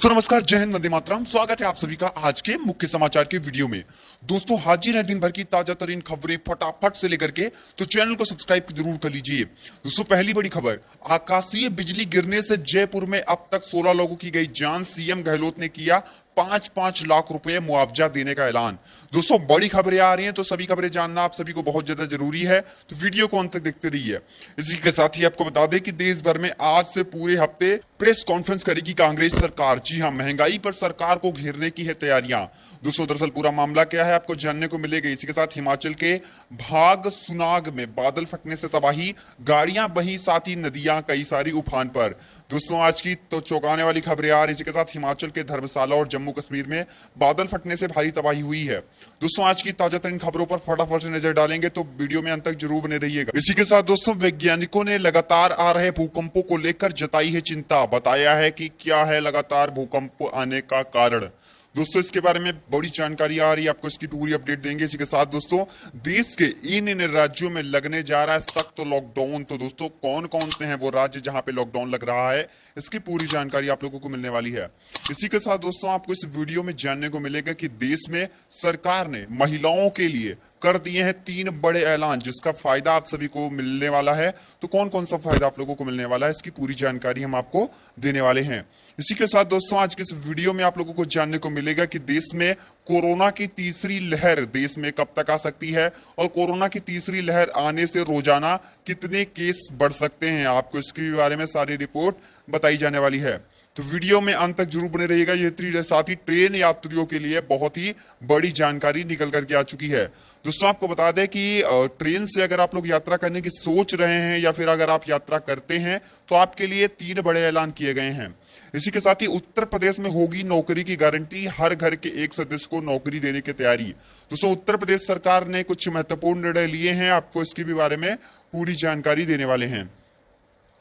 दोस्तों नमस्कार, जय हिंद, वंदे मातरम। स्वागत है आप सभी का आज के मुख्य समाचार के वीडियो में। दोस्तों हाजिर है दिन भर की ताजा तरीन खबरें फटाफट से लेकर के, तो चैनल को सब्सक्राइब जरूर कर लीजिए। दोस्तों पहली बड़ी खबर, आकाशीय बिजली गिरने से जयपुर में अब तक 16 लोगों की गई जान। सीएम गहलोत ने किया 5-5 लाख रुपए मुआवजा देने का ऐलान। दोस्तों बड़ी खबरें आ रही हैं, तो सभी खबरें जानना आप सभी को बहुत ज्यादा जरूरी है, तो वीडियो को अंत तक देखते रहिए। इसी के साथ ही आपको बता दें कि देश भर में आज से पूरे हफ्ते प्रेस कॉन्फ्रेंस करेगी कांग्रेस सरकार। जी हां, महंगाई पर सरकार को घेरने की है तैयारियां। दोस्तों दरअसल पूरा मामला क्या है आपको जानने को मिलेगा। इसी के साथ हिमाचल के भाग सुनाग में बादल फटने से तबाही, गाड़ियां बही, साथ ही नदियां कई सारी उफान पर। दोस्तों आज की तो चौंकाने वाली खबरें आ रही। इसी के साथ हिमाचल के धर्मशाला और जम्मू कश्मीर में बादल फटने से भारी तबाही हुई है। दोस्तों आज की ताजा तरीन खबरों पर फटाफट से नजर डालेंगे, तो वीडियो में अंत तक जरूर बने रहिएगा। इसी के साथ दोस्तों वैज्ञानिकों ने लगातार आ रहे भूकंपों को लेकर जताई है चिंता। बताया है कि क्या है लगातार भूकंप आने का कारण। दोस्तों इसके बारे में बड़ी जानकारी आ रही है, आपको इसकी पूरी अपडेट देंगे। इसी के साथ दोस्तों देश के इन राज्यों में लगने जा रहा है सख्त लॉकडाउन। तो दोस्तों कौन कौन से हैं वो राज्य जहां पे लॉकडाउन लग रहा है, इसकी पूरी जानकारी आप लोगों को मिलने वाली है। इसी के साथ दोस्तों आपको इस वीडियो में जानने को मिलेगा कि देश में सरकार ने महिलाओं के लिए कर दिए हैं 3 बड़े ऐलान, जिसका फायदा आप सभी को मिलने वाला है। तो कौन कौन सा फायदा आप लोगों को मिलने वाला है, इसकी पूरी जानकारी हम आपको देने वाले हैं। इसी के साथ दोस्तों आज के इस वीडियो में आप लोगों को जानने को मिलेगा कि देश में कोरोना की तीसरी लहर देश में कब तक आ सकती है, और कोरोना की तीसरी लहर आने से रोजाना कितने केस बढ़ सकते हैं। आपको इसके बारे में सारी रिपोर्ट बताई जाने वाली है, तो वीडियो में अंत तक जरूर बने रहिएगा। ये साथ ही ट्रेन यात्रियों के लिए बहुत ही बड़ी जानकारी निकल करके आ चुकी है। दोस्तों आपको बता दें कि ट्रेन से अगर आप लोग यात्रा करने की सोच रहे हैं या फिर अगर आप यात्रा करते हैं, तो आपके लिए 3 बड़े ऐलान किए गए हैं। इसी के साथ ही उत्तर प्रदेश में होगी नौकरी की गारंटी, हर घर के एक सदस्य को नौकरी देने की तैयारी। दोस्तों उत्तर प्रदेश सरकार ने कुछ महत्वपूर्ण निर्णय लिए हैं, आपको इसके भी बारे में पूरी जानकारी देने वाले हैं।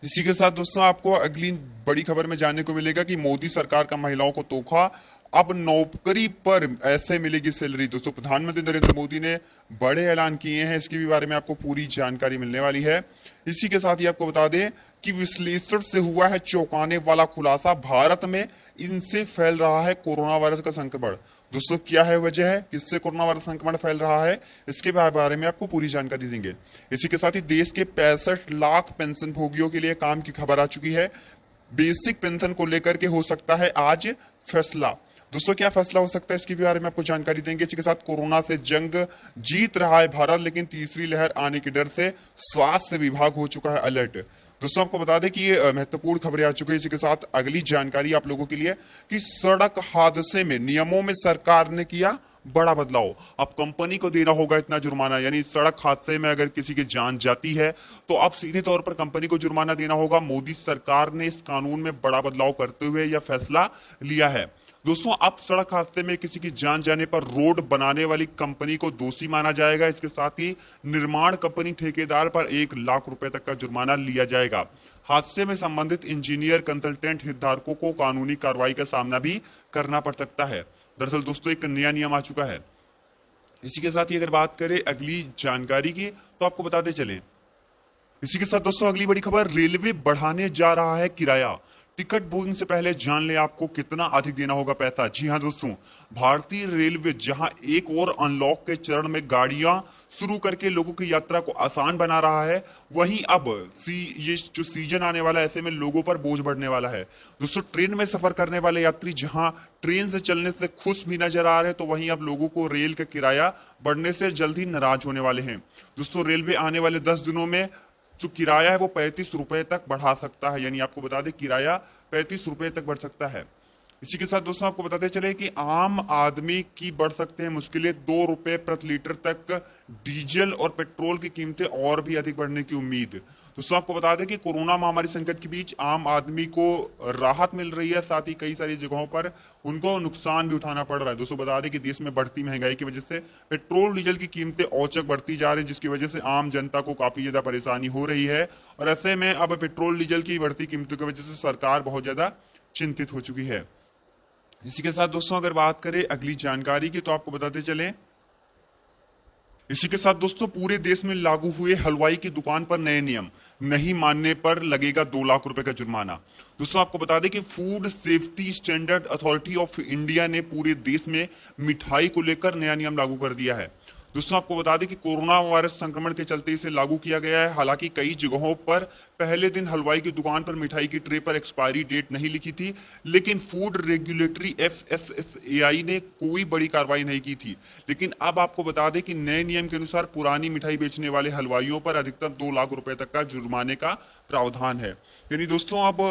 इसी के साथ दोस्तों आपको अगली बड़ी खबर में जानने को मिलेगा कि मोदी सरकार का महिलाओं को तोहफा, अब नौकरी पर ऐसे मिलेगी सैलरी। दोस्तों प्रधानमंत्री नरेंद्र मोदी ने बड़े ऐलान किए हैं, इसकी भी बारे में आपको पूरी जानकारी मिलने वाली है। इसी के साथ ही आपको बता दें कि विश्लेषण से हुआ है चौंकाने वाला खुलासा, भारत में इनसे फैल रहा है कोरोना वायरस का संक्रमण। दोस्तों क्या है वजह है, किससे कोरोना वायरस संक्रमण फैल रहा है, इसके बारे में आपको पूरी जानकारी देंगे। इसी के साथ ही देश के 65 लाख पेंशन भोगियों के लिए काम की खबर आ चुकी है। बेसिक पेंशन को लेकर के हो सकता है आज फैसला। दोस्तों क्या फैसला हो सकता है, इसके बारे में आपको जानकारी देंगे। इसी के साथ कोरोना से जंग जीत रहा है भारत, लेकिन तीसरी लहर आने के डर से स्वास्थ्य विभाग हो चुका है अलर्ट। दोस्तों आपको बता दें कि ये महत्वपूर्ण खबरें आ चुकी है। इसी के साथ अगली जानकारी आप लोगों के लिए कि सड़क हादसे में नियमों में सरकार ने किया बड़ा बदलाव। अब कंपनी को देना होगा इतना जुर्माना, यानी सड़क हादसे में अगर किसी की जान जाती है तो अब सीधे तौर पर कंपनी को जुर्माना देना होगा। मोदी सरकार ने इस कानून में बड़ा बदलाव करते हुए यह फैसला लिया है। दोस्तों अब सड़क हादसे में किसी की जान जाने पर रोड बनाने वाली कंपनी को दोषी माना जाएगा। इसके साथ ही निर्माण कंपनी ठेकेदार पर 1 लाख रुपए तक का जुर्माना लिया जाएगा। हादसे में संबंधित इंजीनियर कंसल्टेंट हितधारकों को कानूनी कार्रवाई का सामना भी करना पड़ सकता है। दरअसल दोस्तों एक नया नियम आ चुका है। इसी के साथ ही अगर बात करें अगली जानकारी की, तो आपको बताते चलें। इसी के साथ दोस्तों अगली बड़ी खबर, रेलवे बढ़ाने जा रहा है किराया। टिकट बुकिंग से पहले जान ले आपको कितना अधिक देना होगा पैसा। जी हां दोस्तों, भारतीय रेलवे जहां एक और अनलॉक के चरण में गाड़ियां शुरू करके लोगों की यात्रा को आसान बना रहा है, वहीं अब ये जो सीजन आने वाला है ऐसे में लोगों पर बोझ बढ़ने वाला है। दोस्तों ट्रेन में सफर करने वाले यात्री जहां ट्रेन से चलने से खुश भी नजर आ रहे हैं, तो वहीं अब लोगों को रेल का किराया बढ़ने से जल्द ही नाराज होने वाले हैं। दोस्तों रेलवे आने वाले 10 दिनों में जो किराया है वो 35 रुपए तक बढ़ा सकता है, यानी आपको बता दें किराया 35 रुपए तक बढ़ सकता है। इसी के साथ दोस्तों आपको बताते चले कि आम आदमी की बढ़ सकते हैं मुश्किलें, 2 रुपए प्रति लीटर तक डीजल और पेट्रोल की कीमतें और भी अधिक बढ़ने की उम्मीद। दोस्तों आपको बता दें कि कोरोना महामारी संकट के बीच आम आदमी को राहत मिल रही है, साथ ही कई सारी जगहों पर उनको नुकसान भी उठाना पड़ रहा है। दोस्तों बता दें कि देश में बढ़ती महंगाई की वजह से पेट्रोल डीजल की कीमतें औचक बढ़ती जा रही है, जिसकी वजह से आम जनता को काफी ज्यादा परेशानी हो रही है। और ऐसे में अब पेट्रोल डीजल की बढ़ती कीमतों की वजह से सरकार बहुत ज्यादा चिंतित हो चुकी है। इसी के साथ दोस्तों अगर बात करें अगली जानकारी की, तो आपको बताते चलें। इसी के साथ दोस्तों पूरे देश में लागू हुए हलवाई की दुकान पर नए नियम, नहीं मानने पर लगेगा 2 लाख रुपए का जुर्माना। दोस्तों आपको बता दें कि food safety standard authority of India ने पूरे देश में मिठाई को लेकर नया नियम लागू कर दिया है। दोस्तों आपको बता दें कि कोरोना वायरस संक्रमण के चलते इसे लागू किया गया है। हालांकि कई जगहों पर पहले दिन हलवाई की दुकान पर मिठाई की ट्रे पर एक्सपायरी डेट नहीं लिखी थी, लेकिन फूड रेगुलेटरी FSSAI ने कोई बड़ी कार्रवाई नहीं की थी। लेकिन अब आपको बता दें कि नए नियम के अनुसार पुरानी मिठाई बेचने वाले हलवाइयों पर अधिकतम 2 लाख रुपए तक का जुर्माने का प्रावधान है। यानी दोस्तों अब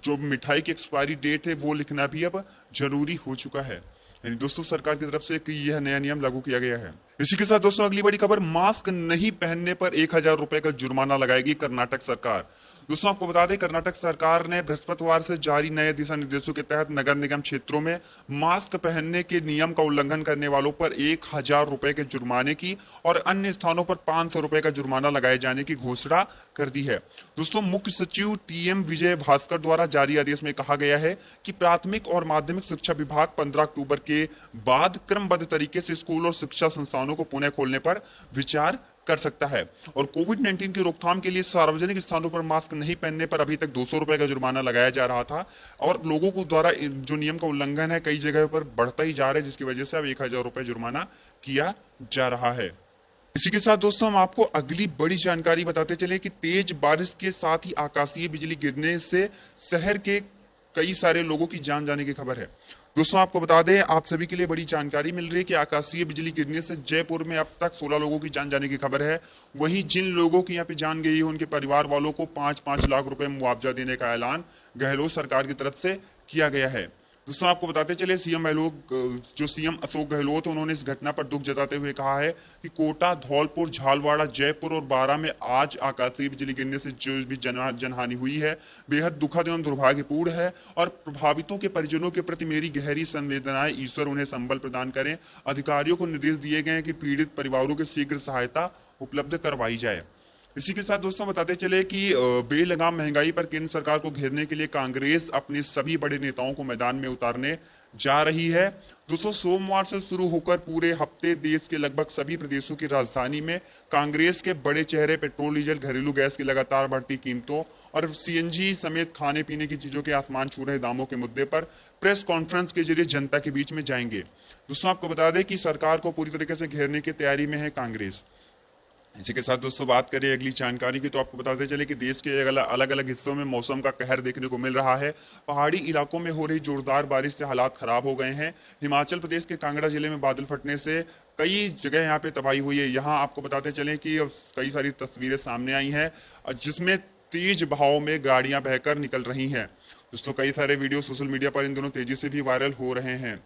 जो मिठाई की एक्सपायरी डेट है वो लिखना भी अब जरूरी हो चुका है। यानी दोस्तों सरकार की तरफ से यह नया नियम लागू किया गया है। इसी के साथ दोस्तों अगली बड़ी खबर, मास्क नहीं पहनने पर 1000 रुपए का जुर्माना लगाएगी कर्नाटक सरकार। दोस्तों आपको बता दें कर्नाटक सरकार ने बृहस्पतिवार से जारी नए दिशा निर्देशों के तहत नगर निगम क्षेत्रों में मास्क पहनने के नियम का उल्लंघन करने वालों पर 1000 रुपए के जुर्माने की और अन्य स्थानों पर 500 रुपए का जुर्माना लगाए जाने की घोषणा कर दी है। दोस्तों मुख्य सचिव TM विजय भास्कर द्वारा जारी आदेश में कहा गया है कि प्राथमिक और माध्यमिक शिक्षा विभाग 15 अक्टूबर के बाद क्रमबद्ध तरीके से स्कूल और शिक्षा संस्थानों को पुनः खोलने पर विचार कर सकता है। और कोविड-19 की रोकथाम के लिए सार्वजनिक स्थानों पर मास्क नहीं पहनने पर अभी तक 200 रुपए का जुर्माना लगाया जा रहा था और लोगों को द्वारा जो नियम का उल्लंघन है कई जगह पर बढ़ता ही जा रहा है, जिसकी वजह से अब 1000 रुपए जुर्माना किया जा रहा है। इसी के साथ दोस्तों हम आपको अगली बड़ी जानकारी बताते चले कि तेज बारिश के साथ ही आकाशीय बिजली गिरने से शहर के कई सारे लोगों की जान जाने की खबर है। दोस्तों आपको बता दें आप सभी के लिए बड़ी जानकारी मिल रही है कि आकाशीय बिजली गिरने से जयपुर में अब तक 16 लोगों की जान जाने की खबर है। वहीं जिन लोगों की यहाँ पे जान गई है उनके परिवार वालों को 5-5 लाख रुपए मुआवजा देने का ऐलान गहलोत सरकार की तरफ से किया गया है। दोस्तों आपको बताते चले सीएम अशोक गहलोत उन्होंने इस घटना पर दुख जताते हुए कहा है कि कोटा, धौलपुर, झालवाड़ा, जयपुर और बारां में आज आकाशीय बिजली गिरने से जो भी जनहानि हुई है बेहद दुखद एवं दुर्भाग्यपूर्ण है और प्रभावितों के परिजनों के प्रति मेरी गहरी संवेदनाएं, ईश्वर उन्हें संबल प्रदान करें। अधिकारियों को निर्देश दिए गए हैं कि पीड़ित परिवारों को शीघ्र सहायता उपलब्ध करवाई जाए। इसी के साथ दोस्तों बताते चले कि बेलगाम महंगाई पर केंद्र सरकार को घेरने के लिए कांग्रेस अपने सभी बड़े नेताओं को मैदान में उतारने जा रही है। दोस्तों सोमवार से शुरू होकर पूरे हफ्ते देश के लगभग सभी प्रदेशों की राजधानी में कांग्रेस के बड़े चेहरे पेट्रोल, डीजल, घरेलू गैस की लगातार बढ़ती कीमतों और CNG समेत खाने पीने की चीजों के आसमान छू रहे दामों के मुद्दे पर प्रेस कॉन्फ्रेंस के जरिए जनता के बीच में जाएंगे। दोस्तों आपको बता दें कि सरकार को पूरी तरीके से घेरने की तैयारी में है कांग्रेस। इसी के साथ दोस्तों बात करें अगली जानकारी की तो आपको बताते चले कि देश के अलग अलग हिस्सों में मौसम का कहर देखने को मिल रहा है। पहाड़ी इलाकों में हो रही जोरदार बारिश से हालात खराब हो गए हैं। हिमाचल प्रदेश के कांगड़ा जिले में बादल फटने से कई जगह यहाँ पे तबाही हुई है। यहाँ आपको बताते चले कि कई सारी तस्वीरें सामने आई हैं जिसमें तेज बहाव में गाड़ियां बहकर निकल रही हैं। दोस्तों कई सारे वीडियो सोशल मीडिया पर इन दिनों तेजी से भी वायरल हो रहे हैं।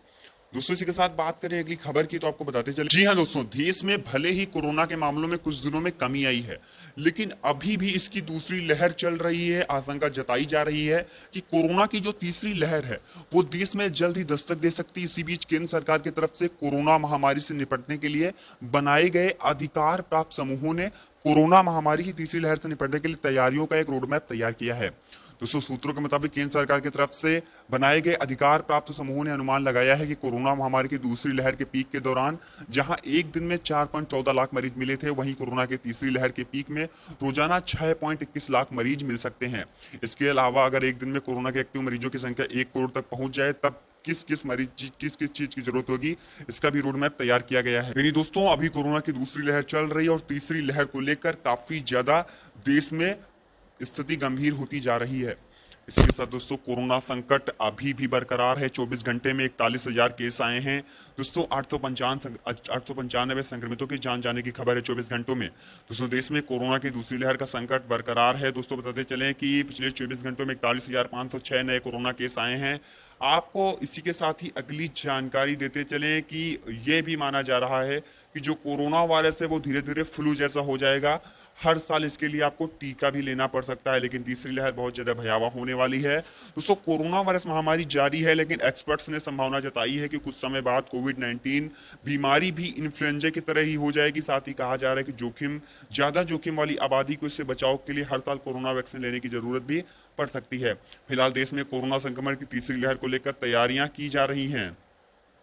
दोस्तों इसी के साथ बात करें अगली खबर की तो आपको बताते चले, जी हाँ दोस्तों, देश में भले ही कोरोना के मामलों में कुछ दिनों में कमी आई है, लेकिन अभी भी इसकी दूसरी लहर चल रही है। आशंका जताई जा रही है कि कोरोना की जो तीसरी लहर है वो देश में जल्द ही दस्तक दे सकती है। इसी बीच केंद्र सरकार की तरफ से कोरोना महामारी से निपटने के लिए बनाए गए अधिकार प्राप्त समूहों ने कोरोना महामारी की तीसरी लहर से निपटने के लिए तैयारियों का एक रोडमैप तैयार किया है। दोस्तों सूत्रों के मुताबिक केंद्र सरकार की तरफ से बनाए गए अधिकार प्राप्त समूहों ने अनुमान लगाया है कि कोरोना महामारी की दूसरी लहर के पीक के दौरान जहां एक दिन में 4.14 लाख मरीज मिले थे, वहीं कोरोना की तीसरी लहर के पीक में रोजाना 6.21 लाख मरीज मिल सकते हैं। इसके अलावा अगर एक दिन में कोरोना के एक्टिव मरीजों की संख्या 1 करोड़ तक पहुंच जाए तब किस किस चीज की जरूरत होगी, इसका भी रोड मैप तैयार किया गया है। यानी दोस्तों अभी कोरोना की दूसरी लहर चल रही है और तीसरी लहर को लेकर काफी ज्यादा देश में स्थिति गंभीर होती जा रही है। इसके साथ दोस्तों कोरोना संकट अभी भी बरकरार है। 24 घंटे में 41,000 केस आए हैं। दोस्तों 895 संक्रमितों की जान जाने की खबर है 24 घंटों में। दोस्तों देश में कोरोना की दूसरी लहर का संकट बरकरार है। दोस्तों बताते चलें कि पिछले 24 घंटों में 41,506 नए कोरोना केस आए हैं। आपको इसी के साथ ही अगली जानकारी देते चलें कि यह भी माना जा रहा है कि जो कोरोना वायरस है वो धीरे धीरे फ्लू जैसा हो जाएगा। हर साल इसके लिए आपको टीका भी लेना पड़ सकता है, लेकिन तीसरी लहर बहुत ज्यादा भयावह होने वाली है। दोस्तों कोरोना वायरस महामारी जारी है, लेकिन एक्सपर्ट्स ने संभावना जताई है कि कुछ समय बाद कोविड-19 बीमारी भी इन्फ्लुएंजा की तरह ही हो जाएगी। साथ ही कहा जा रहा है कि ज्यादा जोखिम वाली आबादी को इससे बचाव के लिए हर साल कोरोना वैक्सीन लेने की जरूरत भी पड़ सकती है। फिलहाल देश में कोरोना संक्रमण की तीसरी लहर को लेकर तैयारियां की जा रही हैं।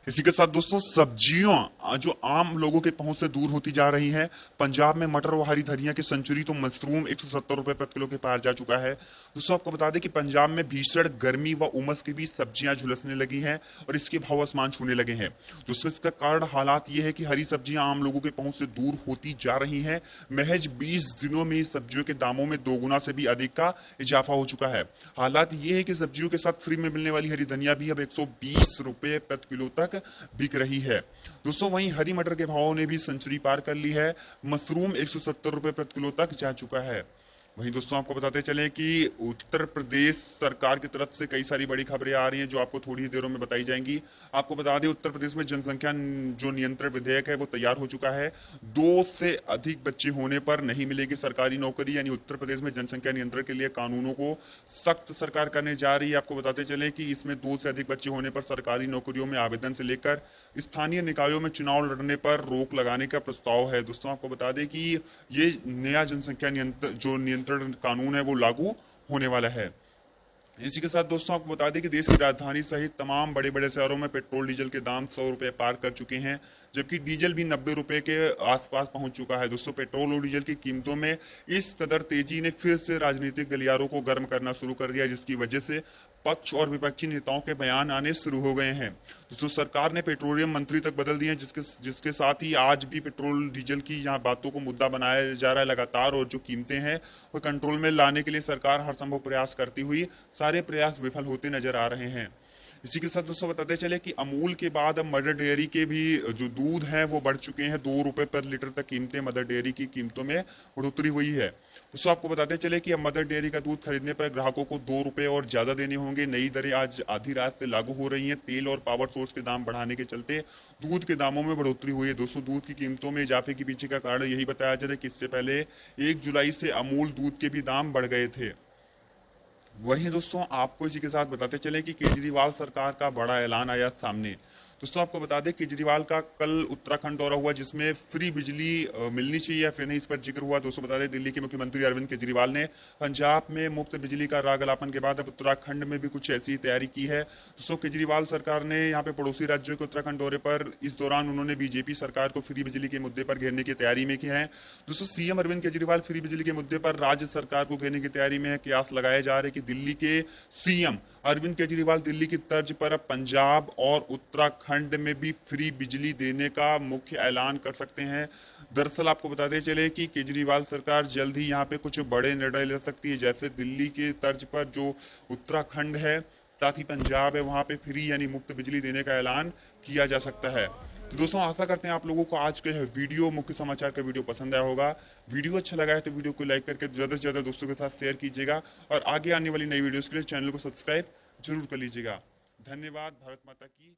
इसी के साथ दोस्तों सब्जियां जो आम लोगों के पहुंच से दूर होती जा रही हैं। पंजाब में मटर और हरी धनिया की सेंचुरी तो मशरूम 170 रुपए प्रति किलो के पार जा चुका है। दोस्तों आपको बता दें कि पंजाब में भीषण गर्मी व उमस के बीच सब्जियां झुलसने लगी हैं और इसके भाव आसमान छूने लगे हैं। दोस्तों इसका कारण हालात ये है कि हरी सब्जियां आम लोगों के पहुंच से दूर होती जा रही हैं। महज 20 दिनों में सब्जियों के दामों में दोगुना से भी अधिक का इजाफा हो चुका है। हालात ये है कि सब्जियों के साथ फ्री में मिलने वाली हरी धनिया भी अब 120 रुपए प्रति किलो तक बिक रही है। दोस्तों वहीं हरी मटर के भावों ने भी सेंचुरी पार कर ली है। मशरूम 170 रुपए प्रति किलो तक जा चुका है। वहीं दोस्तों आपको बताते चले कि उत्तर प्रदेश सरकार की तरफ से कई सारी बड़ी खबरें आ रही हैं जो आपको थोड़ी ही देरों में बताई जाएंगी। आपको बता दें उत्तर प्रदेश में जनसंख्या जो नियंत्रण विधेयक है वो तैयार हो चुका है। 2 से अधिक बच्चे होने पर नहीं मिलेगी सरकारी नौकरी, यानी उत्तर प्रदेश में जनसंख्या नियंत्रण के लिए कानूनों को सख्त सरकार करने जा रही है। आपको बताते चले कि इसमें 2 से अधिक बच्चे होने पर सरकारी नौकरियों में आवेदन से लेकर स्थानीय निकायों में चुनाव लड़ने पर रोक लगाने का प्रस्ताव है। दोस्तों आपको बता दें कि ये नया जनसंख्या नियंत्रण कानून है वो लागू होने वाला है। इसी के साथ दोस्तों आपको बता दें कि देश की राजधानी सहित तमाम बड़े बड़े शहरों में पेट्रोल डीजल के दाम 100 रुपए पार कर चुके हैं, जबकि डीजल भी 90 रुपए के आसपास पहुंच चुका है। दोस्तों पेट्रोल और डीजल की कीमतों में इस कदर तेजी ने फिर से राजनीतिक गलियारों को गर्म करना शुरू कर दिया, जिसकी वजह से पक्ष और विपक्षी नेताओं के बयान आने शुरू हो गए हैं। दोस्तों सरकार ने पेट्रोलियम मंत्री तक बदल दिए हैं, जिसके साथ ही आज भी पेट्रोल डीजल की यहाँ बातों को मुद्दा बनाया जा रहा है लगातार, और जो कीमतें हैं वो कंट्रोल में लाने के लिए सरकार हर संभव प्रयास करती हुई सारे प्रयास विफल होते नजर आ रहे हैं। इसी के साथ दोस्तों बताते चले कि अमूल के बाद अब मदर डेयरी के भी जो दूध है वो बढ़ चुके हैं। 2 रुपए पर लीटर तक कीमतें मदर डेयरी की कीमतों में बढ़ोतरी हुई है। दोस्तों आपको बताते चले कि अब मदर डेयरी का दूध खरीदने पर ग्राहकों को 2 रुपए और ज्यादा देने होंगे। नई दरें आज आधी रात से लागू हो रही हैं। तेल और पावर सोर्स के दाम बढ़ाने के चलते दूध के दामों में बढ़ोतरी हुई है। दोस्तों दूध की कीमतों में इजाफे के पीछे का कारण यही बताया जा रहा है कि इससे पहले 1 जुलाई से अमूल दूध के भी दाम बढ़ गए थे। वहीं दोस्तों आपको इसी के साथ बताते चले कि केजरीवाल सरकार का बड़ा ऐलान आया सामने। दोस्तों आपको बता दें केजरीवाल का कल उत्तराखंड दौरा हुआ, जिसमें फ्री बिजली मिलनी चाहिए या फिर नहीं इस पर जिक्र हुआ। दोस्तों बता दें दिल्ली के मुख्यमंत्री अरविंद केजरीवाल ने पंजाब में मुफ्त बिजली का राग अलापन के बाद अब उत्तराखंड में भी कुछ ऐसी तैयारी की है। दोस्तों केजरीवाल सरकार ने यहाँ पे पड़ोसी राज्यों के उत्तराखंड दौरे पर इस दौरान उन्होंने बीजेपी सरकार को फ्री बिजली के मुद्दे पर घेरने की तैयारी में किया है। दोस्तों सीएम अरविंद केजरीवाल फ्री बिजली के मुद्दे पर राज्य सरकार को घेरने की तैयारी में है। कयास लगाया जा रहा है कि दिल्ली के सीएम अरविंद केजरीवाल दिल्ली की तर्ज पर अब पंजाब और उत्तराखंड में भी फ्री बिजली देने का मुख्य ऐलान कर सकते हैं। दरअसल आपको बताते चले कि केजरीवाल सरकार जल्द ही यहाँ पे कुछ बड़े निर्णय ले सकती है, जैसे दिल्ली के तर्ज पर जो उत्तराखंड है साथ ही पंजाब है वहां पे फ्री यानी मुफ्त बिजली देने का ऐलान किया जा सकता है। तो दोस्तों आशा करते हैं आप लोगों को आज के वीडियो मुख्य समाचार का वीडियो पसंद आया होगा। वीडियो अच्छा लगा है तो वीडियो को लाइक करके ज्यादा से ज्यादा दोस्तों के साथ शेयर कीजिएगा और आगे आने वाली नई वीडियोस के लिए चैनल को सब्सक्राइब जरूर कर लीजिएगा। धन्यवाद। भारत माता की